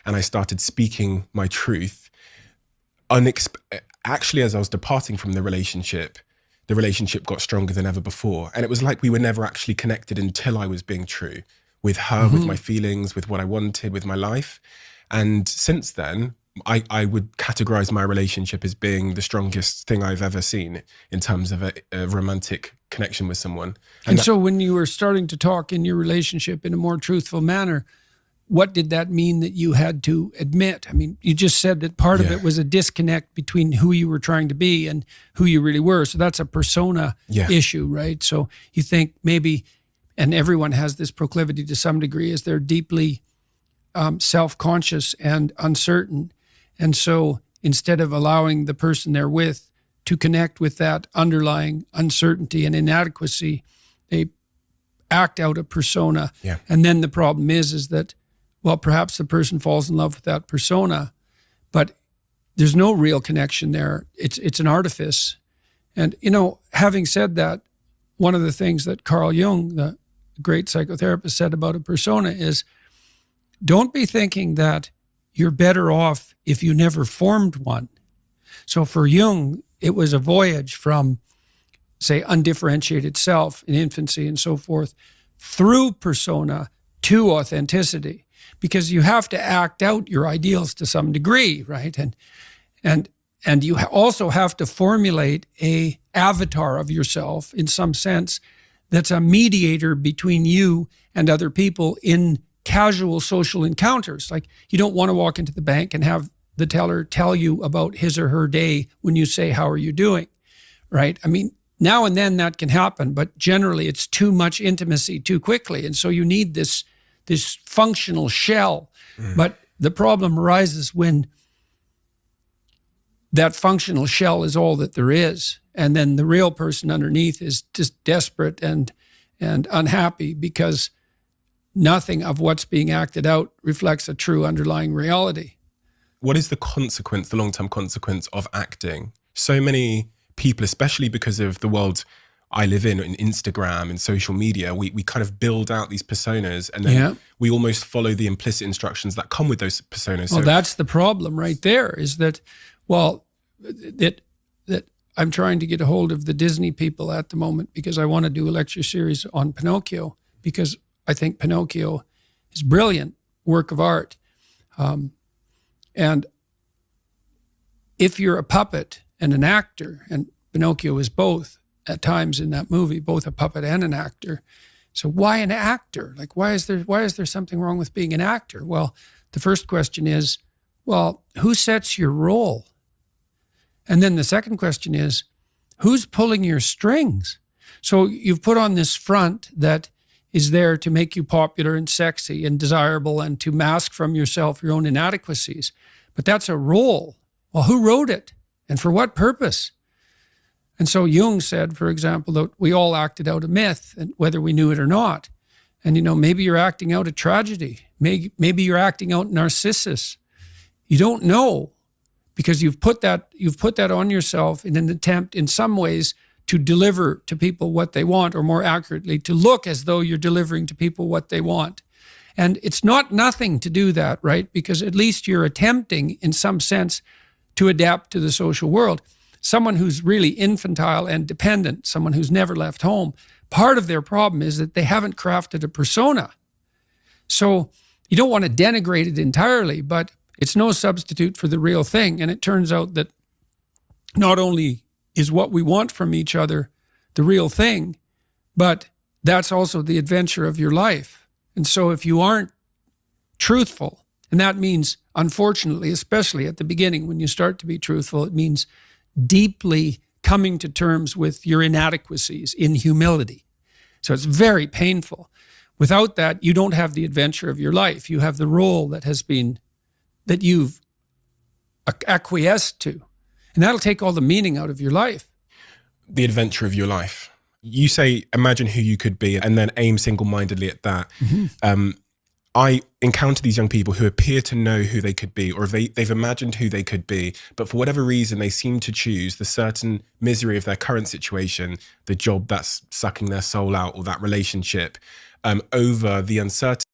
and I started speaking my truth, actually, as I was departing from the relationship got stronger than ever before. And it was like we were never actually connected until I was being true with her, with my feelings, with what I wanted, with my life. And since then, I would categorize my relationship as being the strongest thing I've ever seen in terms of a romantic connection with someone. And so when you were starting to talk in your relationship in a more truthful manner, what did that mean that you had to admit? I mean, you just said that part of it was a disconnect between who you were trying to be and who you really were. So that's a persona issue, right? So you think maybe, and everyone has this proclivity to some degree, is they're deeply self-conscious and uncertain. And so instead of allowing the person they're with to connect with that underlying uncertainty and inadequacy, they act out a persona. Yeah. And then the problem is that, well, perhaps the person falls in love with that persona, but there's no real connection there. It's an artifice. And, you know, having said that, one of the things that Carl Jung, the great psychotherapist, said about a persona is, don't be thinking that you're better off if you never formed one. So for Jung, it was a voyage from, say, undifferentiated self in infancy and so forth, through persona to authenticity, because you have to act out your ideals to some degree, right? And you also have to formulate a avatar of yourself in some sense that's a mediator between you and other people in casual social encounters. Like, you don't want to walk into the bank and have the teller tell you about his or her day when you say, "How are you doing?" Right? I mean, now and then that can happen, but generally it's too much intimacy too quickly. And so you need this functional shell. But the problem arises when that functional shell is all that there is. And then the real person underneath is just desperate and unhappy because nothing of what's being acted out reflects a true underlying reality. What is the consequence, the long-term consequence of acting? So many people, especially because of the world I live in Instagram and social media, we kind of build out these personas, and then we almost follow the implicit instructions that come with those personas. Well, that's the problem right there, is that, well, that I'm trying to get a hold of the Disney people at the moment because I want to do a lecture series on Pinocchio, because I think Pinocchio is a brilliant work of art. And if you're a puppet and an actor, and Pinocchio is both at times in that movie, both a puppet and an actor. So why an actor? Like, why is there something wrong with being an actor? Well, the first question is, well, who sets your role? And then the second question is, who's pulling your strings? So you've put on this front that is there to make you popular and sexy and desirable and to mask from yourself your own inadequacies. But that's a role. Well, who wrote it? And for what purpose? And so Jung said, for example, that we all acted out a myth, and whether we knew it or not. And, you know, maybe you're acting out a tragedy. Maybe you're acting out Narcissus. You don't know, because you've put that on yourself in an attempt in some ways to deliver to people what they want, or more accurately, to look as though you're delivering to people what they want. And it's not nothing to do that, right? Because at least you're attempting, in some sense, to adapt to the social world. Someone who's really infantile and dependent, someone who's never left home, part of their problem is that they haven't crafted a persona. So you don't want to denigrate it entirely, but it's no substitute for the real thing. And it turns out that not only is what we want from each other the real thing, but that's also the adventure of your life. And so if you aren't truthful, and that means, unfortunately, especially at the beginning when you start to be truthful, it means deeply coming to terms with your inadequacies in humility. So it's very painful. Without that, you don't have the adventure of your life. You have the role that you've acquiesced to. And that'll take all the meaning out of your life. The adventure of your life. You say, imagine who you could be, and then aim single-mindedly at that. Mm-hmm. I encounter these young people who appear to know who they could be, or they've imagined who they could be, but for whatever reason, they seem to choose the certain misery of their current situation, the job that's sucking their soul out, or that relationship, over the uncertainty